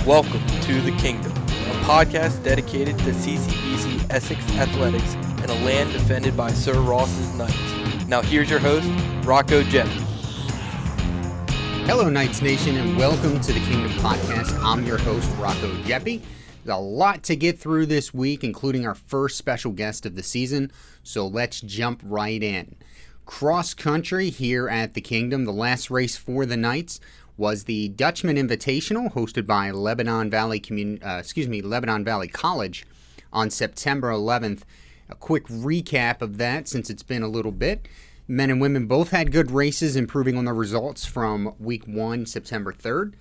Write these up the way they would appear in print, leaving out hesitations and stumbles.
Welcome to The Kingdom, a podcast dedicated to CCBC Essex Athletics and a land defended by Sir Ross's Knights. Now here's your host, Rocco Geppi. Hello, Knights Nation, and welcome to The Kingdom Podcast. I'm your host, Rocco Geppi. There's a lot to get through this week, including our first special guest of the season, so let's jump right in. Cross country here at The Kingdom, the last race for the Knights was the Dutchman Invitational hosted by Lebanon Valley College on September 11th. A quick recap of that since it's been a little bit. Men and women both had good races, improving on the results from week 1, September 3rd.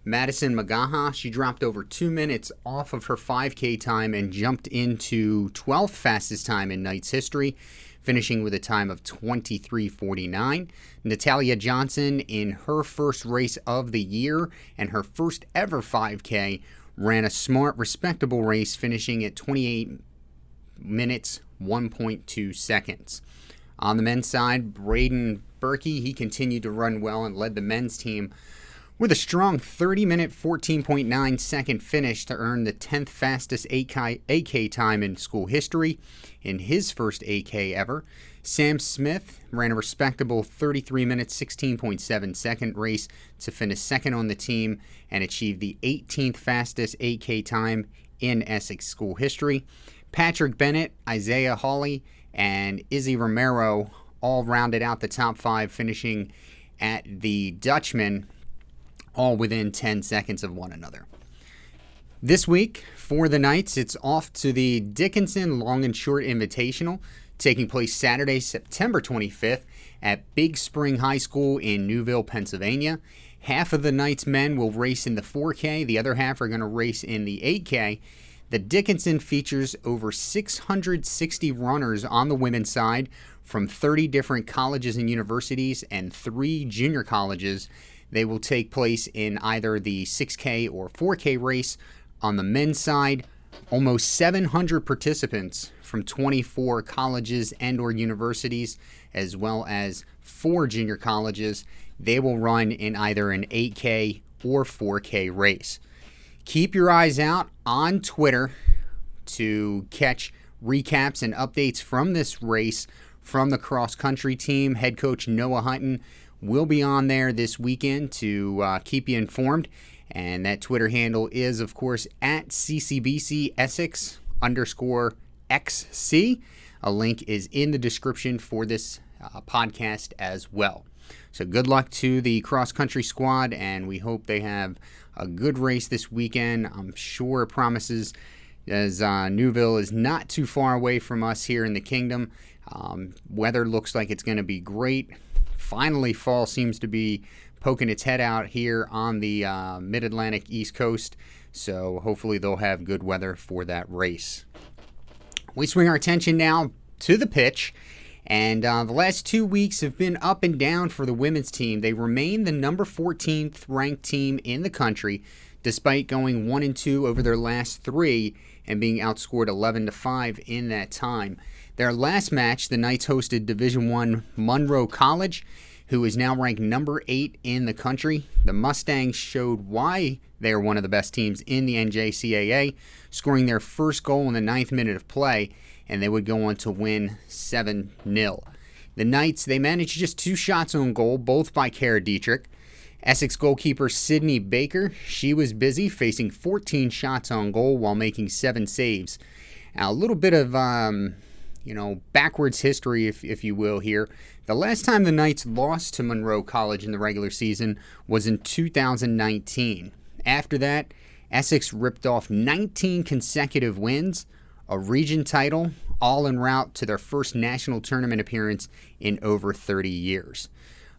Madison Magaha, she dropped over 2 minutes off of her 5K time and jumped into 12th fastest time in Knights history, finishing with a time of 23:49. Natalia Johnson, in her first race of the year and her first ever 5K, ran a smart, respectable race, finishing at 28 minutes, 1.2 seconds. On the men's side, Braden Berkey, he continued to run well and led the men's team with a strong 30-minute, 14.9 second finish to earn the 10th fastest 8K time in school history in his first 8K ever. Sam Smith ran a respectable 33 minutes, 16.7 second race to finish second on the team and achieve the 18th fastest 8K time in Essex school history. Patrick Bennett, Isaiah Hawley, and Izzy Romero all rounded out the top 5, finishing at the Dutchman, all within 10 seconds of one another. This week, for the Knights, it's off to the Dickinson Long and Short Invitational, taking place Saturday, September 25th at Big Spring High School in Newville, Pennsylvania. Half of the Knights men will race in the 4K, the other half are going to race in the 8K. The Dickinson features over 660 runners on the women's side from 30 different colleges and universities and 3 junior colleges. They will take place in either the 6K or 4K race. On the men's side, almost 700 participants from 24 colleges and or universities, as well as 4 junior colleges. They will run in either an 8K or 4K race. Keep your eyes out on Twitter to catch recaps and updates from this race from the cross-country team. Head coach Noah Hutton will be on there this weekend to keep you informed. And that Twitter handle is, of course, at CCBC Essex _XC. A link is in the description for this podcast as well. So good luck to the cross-country squad, and we hope they have a good race this weekend. I'm sure it promises, as Newville is not too far away from us here in the Kingdom. Weather looks like it's going to be great. Finally, fall seems to be poking its head out here on the Mid-Atlantic East Coast, so hopefully they'll have good weather for that race. We swing our attention now to the pitch, and the last 2 weeks have been up and down for the women's team. They remain the number 14th ranked team in the country, despite going 1-2 over their last 3 and being outscored 11-5 in that time. Their last match, the Knights hosted Division I Monroe College, who is now ranked number 8 in the country. The Mustangs showed why they are one of the best teams in the NJCAA, scoring their first goal in the 9th minute of play, and they would go on to win 7-0. The Knights, they managed just 2 shots on goal, both by Kara Dietrich. Essex goalkeeper Sydney Baker, she was busy, facing 14 shots on goal while making 7 saves. Now, a little bit of backwards history, if you will, here. The last time the Knights lost to Monroe College in the regular season was in 2019. After that, Essex ripped off 19 consecutive wins, a region title, all en route to their first national tournament appearance in over 30 years.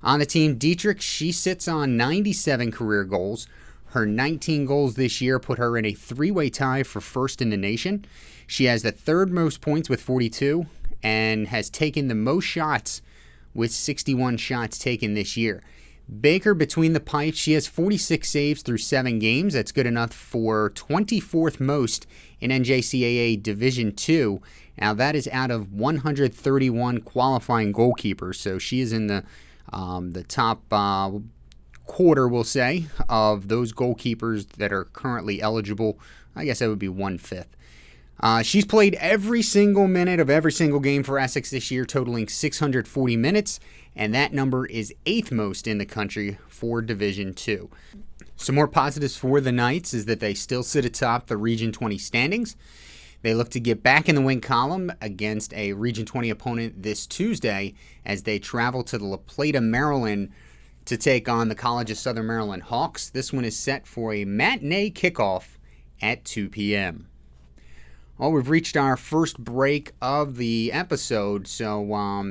On the team, Dietrich, she sits on 97 career goals. Her 19 goals this year put her in a 3-way tie for first in the nation. She has the 3rd most points with 42 and has taken the most shots with 61 shots taken this year. Baker, between the pipes, she has 46 saves through 7 games. That's good enough for 24th most in NJCAA Division II. Now, that is out of 131 qualifying goalkeepers, so she is in the top quarter, we'll say, of those goalkeepers that are currently eligible. I guess that would be 1/5. She's played every single minute of every single game for Essex this year, totaling 640 minutes, and that number is 8th most in the country for Division II. Some more positives for the Knights is that they still sit atop the Region 20 standings. They look to get back in the win column against a Region 20 opponent this Tuesday as they travel to the La Plata, Maryland, to take on the College of Southern Maryland Hawks. This one is set for a matinee kickoff at 2 p.m. Well, we've reached our first break of the episode, so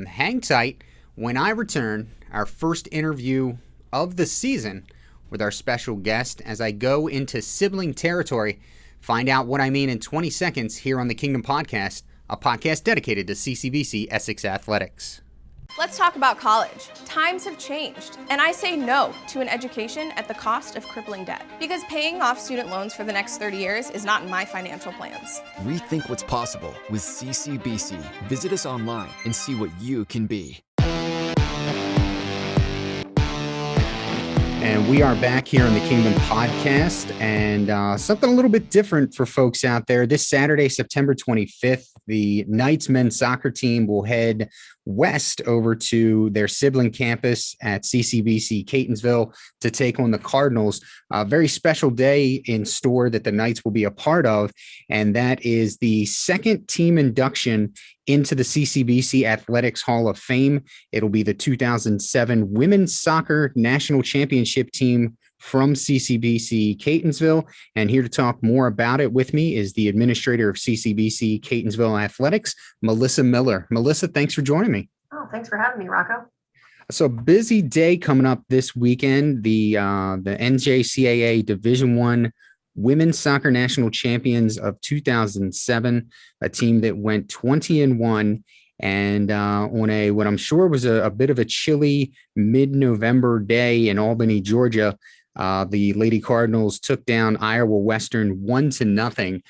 hang tight. When I return, our first interview of the season with our special guest as I go into sibling territory. Find out what I mean in 20 seconds here on the Kingdom Podcast, a podcast dedicated to CCBC Essex Athletics. Let's talk about college. Times have changed, and I say no to an education at the cost of crippling debt. Because paying off student loans for the next 30 years is not in my financial plans. Rethink what's possible with CCBC. Visit us online and see what you can be. And we are back here on the Kingdom Podcast, and something a little bit different for folks out there. This Saturday, September 25th, the Knights men's soccer team will head west over to their sibling campus at CCBC Catonsville to take on the Cardinals. A very special day in store that the Knights will be a part of, and that is the second team induction into the CCBC Athletics Hall of Fame. It'll be the 2007 Women's Soccer National Championship team from CCBC Catonsville. And here to talk more about it with me is the administrator of CCBC Catonsville Athletics, Melissa Miller. Melissa, thanks for joining me. Oh, thanks for having me, Rocco. So busy day coming up this weekend. The NJCAA Division I Women's Soccer National Champions of 2007, a team that went 20-1, and on a what I'm sure was a bit of a chilly mid-November day in Albany, Georgia, the Lady Cardinals took down Iowa Western 1-0.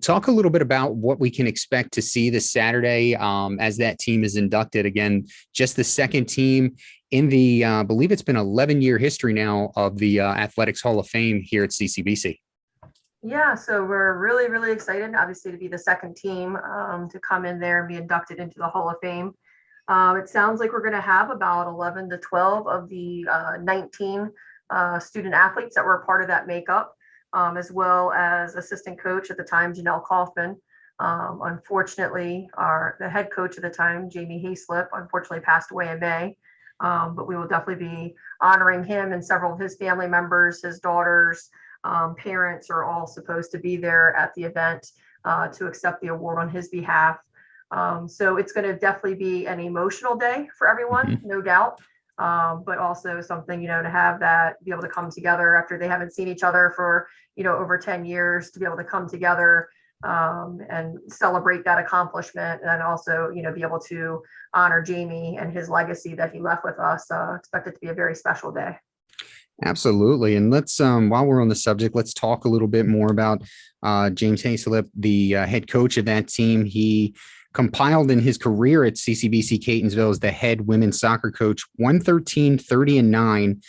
Talk a little bit about what we can expect to see this Saturday as that team is inducted. Again, just the second team in the, I believe it's been 11-year history now of the Athletics Hall of Fame here at CCBC. Yeah, so we're really, really excited, obviously, to be the second team to come in there and be inducted into the Hall of Fame. It sounds like we're going to have about 11 to 12 of the 19 student athletes that were a part of that makeup, as well as assistant coach at the time, Janelle Kaufman. Unfortunately, the head coach at the time, Jamie Hayslip, unfortunately passed away in May. But we will definitely be honoring him, and several of his family members, his daughters, parents are all supposed to be there at the event to accept the award on his behalf. So it's going to definitely be an emotional day for everyone, no doubt. But also something, to have that, be able to come together after they haven't seen each other for, over 10 years, to be able to come together and celebrate that accomplishment. And then also, be able to honor Jamie and his legacy that he left with us. Expect it to be a very special day. Absolutely. And let's, while we're on the subject, let's talk a little bit more about James Hayslip, the head coach of that team. He compiled in his career at CCBC Catonsville as the head women's soccer coach, 113, 30-9,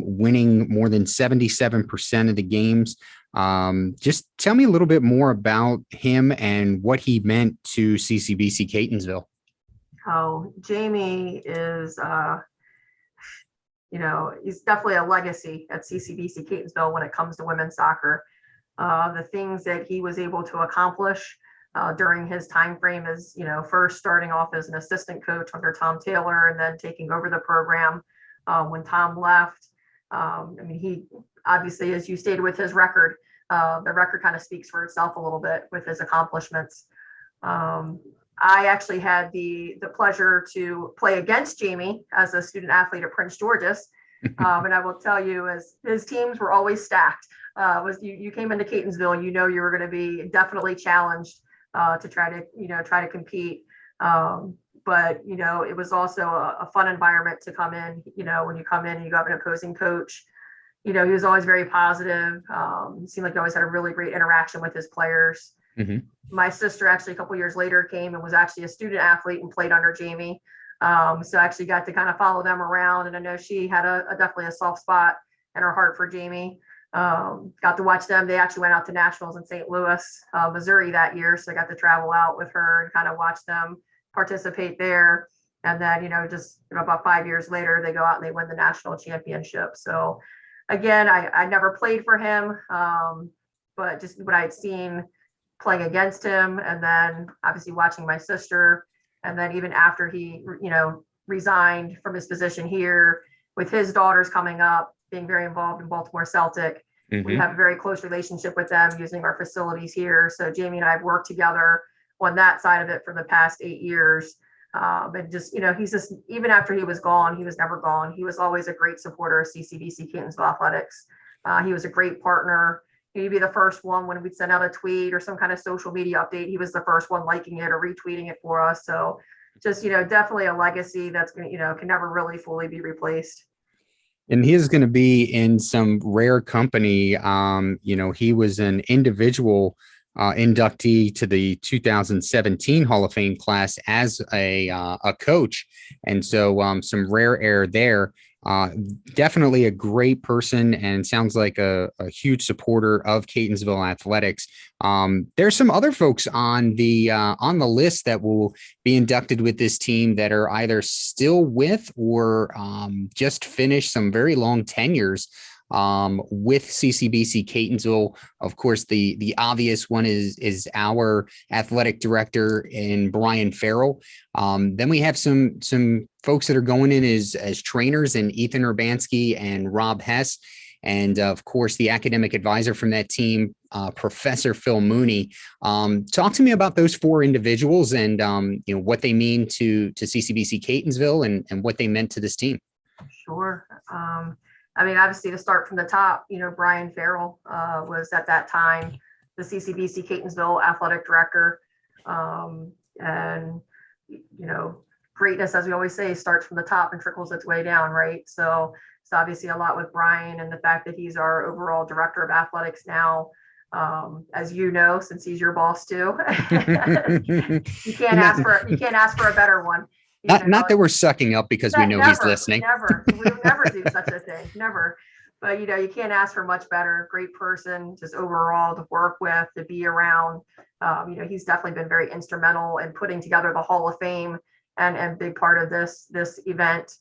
winning more than 77% of the games. Just tell me a little bit more about him and what he meant to CCBC Catonsville. Oh, Jamie is, he's definitely a legacy at CCBC Catonsville when it comes to women's soccer. The things that he was able to accomplish during his time frame as, first starting off as an assistant coach under Tom Taylor and then taking over the program when Tom left. He obviously, as you stated with his record, the record kind of speaks for itself a little bit with his accomplishments. I actually had the pleasure to play against Jamie as a student athlete at Prince George's. And I will tell you, as his teams were always stacked. You came into Catonsville, you were going to be definitely challenged to try to compete. But it was also a fun environment to come in. When you come in and you got an opposing coach, he was always very positive. It seemed like he always had a really great interaction with his players. Mm-hmm. My sister actually a couple years later came and was actually a student athlete and played under Jamie. So I actually got to kind of follow them around, and I know she had definitely a soft spot in her heart for Jamie. Got to watch them. They actually went out to nationals in St. Louis, Missouri that year. So I got to travel out with her and kind of watch them participate there. And then, just about 5 years later, they go out and they win the national championship. So again, I never played for him, but just what I had seen playing against him, and then obviously watching my sister. And then even after he, resigned from his position here, with his daughters coming up, being very involved in Baltimore Celtic. We have a very close relationship with them using our facilities here. So Jamie and I have worked together on that side of it for the past 8 years. And just, he's just, even after he was gone, he was never gone. He was always a great supporter of CCBC Catonsville Athletics. He was a great partner. He'd be the first one when we'd send out a tweet or some kind of social media update. He was the first one liking it or retweeting it for us. So just, definitely a legacy that's going to, can never really fully be replaced. And he is going to be in some rare company. He was an individual inductee to the 2017 Hall of Fame class as a coach. And so some rare air there. Definitely a great person, and sounds like a huge supporter of Catonsville Athletics. There's some other folks on the list that will be inducted with this team that are either still with or just finished some very long tenures with CCBC Catonsville. Of course, the obvious one is our athletic director in Brian Farrell. Then we have some folks that are going in as trainers in Ethan Urbanski and Rob Hess. And of course, the academic advisor from that team, Professor Phil Mooney. Talk to me about those four individuals and what they mean to CCBC Catonsville and what they meant to this team. Sure. Obviously, to start from the top, Brian Farrell was at that time the CCBC Catonsville athletic director. And greatness, as we always say, starts from the top and trickles its way down, right? So it's obviously a lot with Brian and the fact that he's our overall director of athletics now. As you know, since he's your boss too, you can't ask for a better one. Not that we're sucking up because we know he's listening. We would never do such a thing. Never. But you can't ask for much better. Great person, just overall to work with, to be around. He's definitely been very instrumental in putting together the Hall of Fame and big part of this event.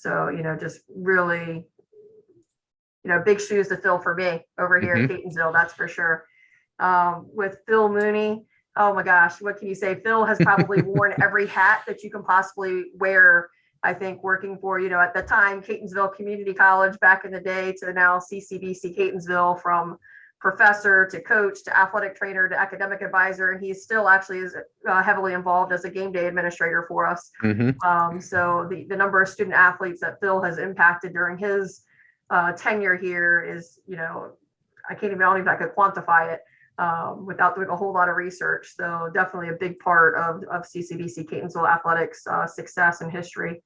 Just really, big shoes to fill for me over here at Catonsville, that's for sure. With Phil Mooney, oh my gosh, what can you say? Phil has probably worn every hat that you can possibly wear, I think, working for, at the time, Catonsville Community College back in the day to now CCBC Catonsville, from professor to coach to athletic trainer to academic advisor. And he still actually is heavily involved as a game day administrator for us. So the number of student athletes that Phil has impacted during his tenure here is, I don't even know if I could quantify it. Without doing a whole lot of research. So definitely a big part of CCBC Catonsville Athletics success and history.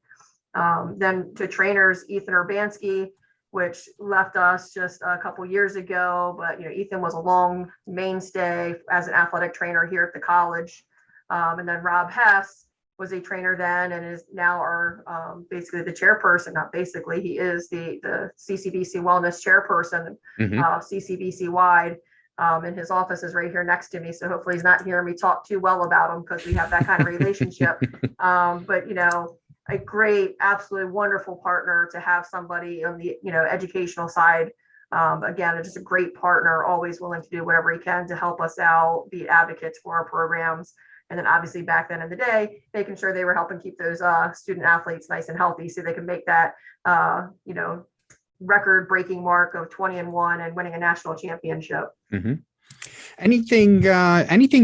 Then to trainers, Ethan Urbanski, which left us just a couple years ago, but Ethan was a long mainstay as an athletic trainer here at the college. And then Rob Hess was a trainer then and is now our basically the chairperson. Not basically, he is the CCBC Wellness chairperson, CCBC wide. And his office is right here next to me. So hopefully he's not hearing me talk too well about him, because we have that kind of relationship. But, a great, absolutely wonderful partner to have somebody on the, educational side. Again, just a great partner, always willing to do whatever he can to help us out, be advocates for our programs. And then obviously back then in the day, making sure they were helping keep those student athletes nice and healthy so they can make that, record-breaking mark of 20-1 and winning a national championship. Anything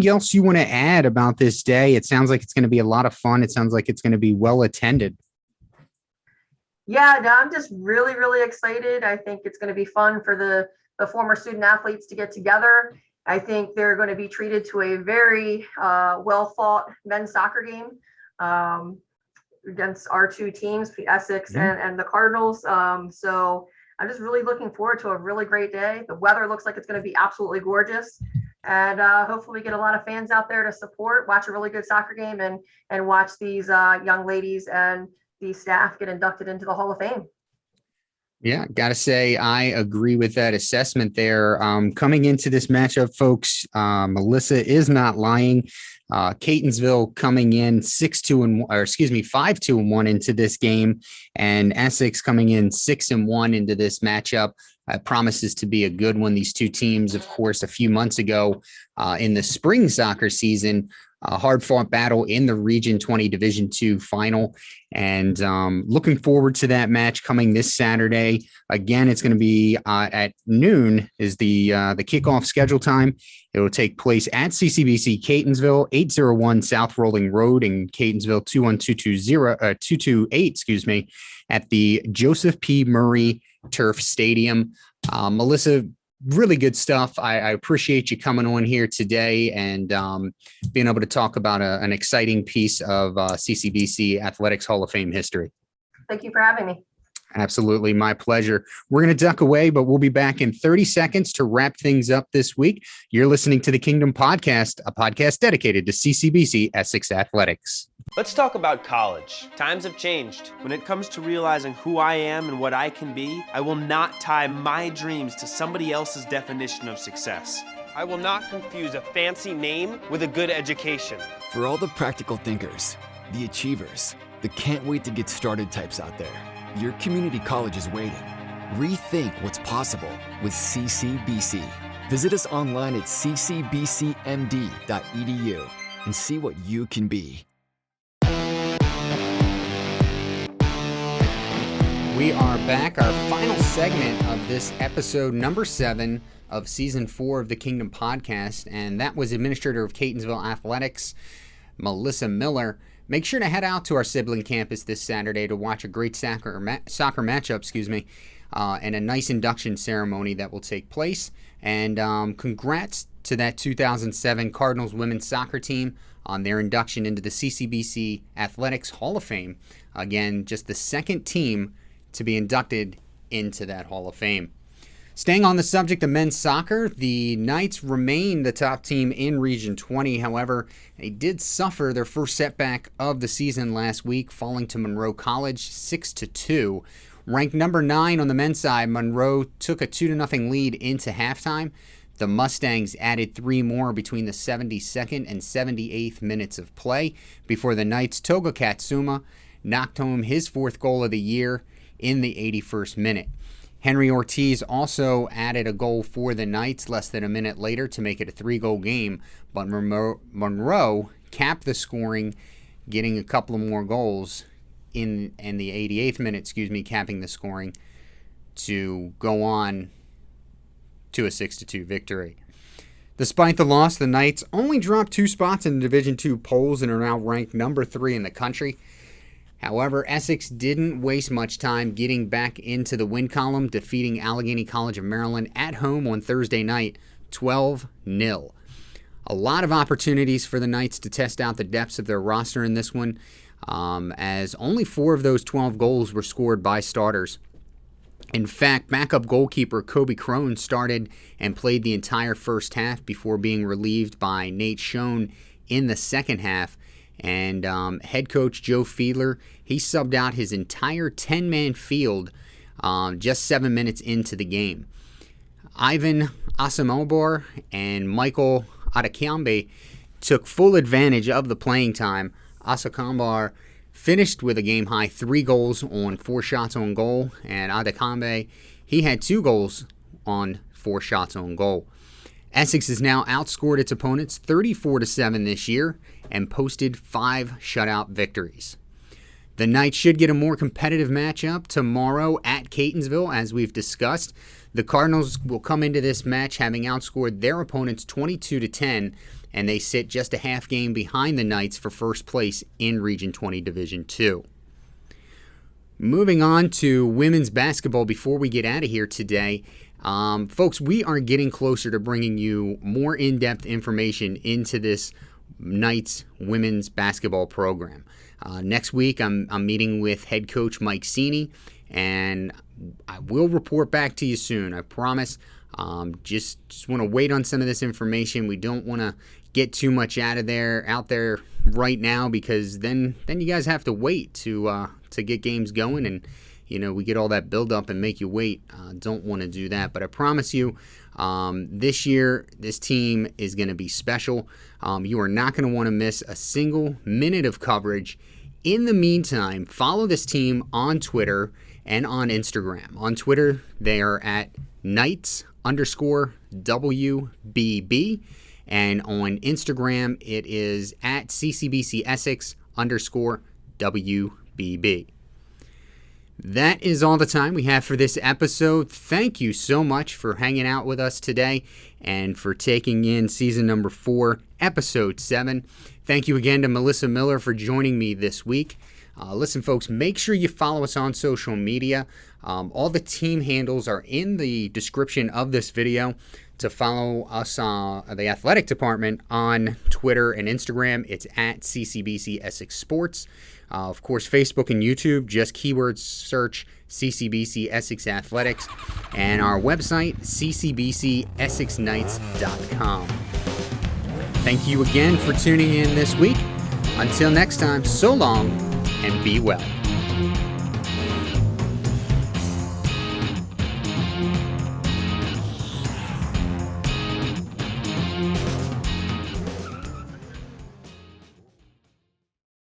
else you want to add about this day? It sounds like it's going to be a lot of fun. It sounds like it's going to be well attended. Yeah, no, I'm just really, really excited. I think it's going to be fun for the former student athletes to get together. I think they're going to be treated to a very well-fought men's soccer game against our two teams, Essex and the Cardinals. So I'm just really looking forward to a really great day. The weather looks like it's going to be absolutely gorgeous. And hopefully we get a lot of fans out there to support, watch a really good soccer game, and watch these young ladies and the staff get inducted into the Hall of Fame. Yeah, got to say, I agree with that assessment there. Coming into this matchup, folks, Melissa is not lying. Catonsville coming in 5-2-1 into this game, and Essex coming in 6-1 into this matchup. Promises to be a good one. These two teams, of course, a few months ago in the spring soccer season, a hard-fought battle in the Region 20 Division II final. And looking forward to that match coming this Saturday. Again, it's going to be at noon is the kickoff schedule time. It will take place at CCBC Catonsville, 801 South Rolling Road in Catonsville, 228, at the Joseph P. Murray Turf Stadium. Melissa, really good stuff. I appreciate you coming on here today and being able to talk about an exciting piece of CCBC Athletics Hall of Fame history. Thank you for having me. Absolutely. My pleasure. We're going to duck away, but we'll be back in 30 seconds to wrap things up this week. You're listening to the Kingdom Podcast, a podcast dedicated to CCBC Essex Athletics. Let's talk about college. Times have changed. When it comes to realizing who I am and what I can be, I will not tie my dreams to somebody else's definition of success. I will not confuse a fancy name with a good education. For all the practical thinkers, the achievers, the can't wait to get started types out there, your community college is waiting. Rethink what's possible with CCBC. Visit us online at ccbcmd.edu and see what you can be. We are back, our final segment of this episode number 7 of season 4 of the Kingdom Podcast, and that was Administrator of Catonsville Athletics, Melissa Miller. Make sure to head out to our sibling campus this Saturday to watch a great soccer matchup, and a nice induction ceremony that will take place. And congrats to that 2007 Cardinals women's soccer team on their induction into the CCBC Athletics Hall of Fame. Again, just the second team to be inducted into that Hall of Fame. Staying on the subject of men's soccer, the Knights remain the top team in Region 20. However, they did suffer their first setback of the season last week, falling to Monroe College 6-2. Ranked number 9 on the men's side, Monroe took a 2-0 lead into halftime. The Mustangs added 3 more between the 72nd and 78th minutes of play before the Knights' Toga Katsuma knocked home his 4th goal of the year in the 81st minute. Henry Ortiz also added a goal for the Knights less than a minute later to make it a 3-goal game, but Monroe capped the scoring, getting a couple of more goals in the 88th minute, capping the scoring to go on to a 6-2 victory. Despite the loss, the Knights only dropped 2 spots in the Division II polls and are now ranked number 3 in the country. However, Essex didn't waste much time getting back into the win column, defeating Allegheny College of Maryland at home on Thursday night, 12-0. A lot of opportunities for the Knights to test out the depths of their roster in this one, as only 4 of those 12 goals were scored by starters. In fact, backup goalkeeper Kobe Crone started and played the entire first half before being relieved by Nate Schoen in the second half. And head coach Joe Fiedler, he subbed out his entire 10-man field just 7 minutes into the game. Ivan Asamobar and Michael Adekambe took full advantage of the playing time. Asakambar finished with a game-high 3 goals on 4 shots on goal, and Adekambe, he had 2 goals on 4 shots on goal. Essex has now outscored its opponents 34-7 this year and posted 5 shutout victories. The Knights should get a more competitive matchup tomorrow at Catonsville, as we've discussed. The Cardinals will come into this match having outscored their opponents 22-10, and they sit just a half game behind the Knights for first place in Region 20 Division II. Moving on to women's basketball before we get out of here today. Folks, we are getting closer to bringing you more in-depth information into this Knights women's basketball program. Next week, I'm meeting with head coach Mike Sini, and I will report back to you soon. I promise Just want to wait on some of this information. We don't want to get too much out there right now, because then you guys have to wait to get games going, and we get all that build up and make you wait. Don't want to do that, but I promise you, this year this team is going to be special. You are not going to want to miss a single minute of coverage. In the meantime, follow this team on Twitter and on Instagram. On Twitter, they are at Knights_WBB. And on Instagram, it is at CCBC Essex _WBB. That is all the time we have for this episode. Thank you so much for hanging out with us today and for taking in season number 4, episode 7. Thank you again to Melissa Miller for joining me this week. Listen, folks, make sure you follow us on social media. All the team handles are in the description of this video. To follow us, the athletic department, on Twitter and Instagram, it's at CCBC Essex Sports. Of course, Facebook and YouTube, just keyword search CCBC Essex Athletics. And our website, ccbcessexknights.com. Thank you again for tuning in this week. Until next time, so long and be well.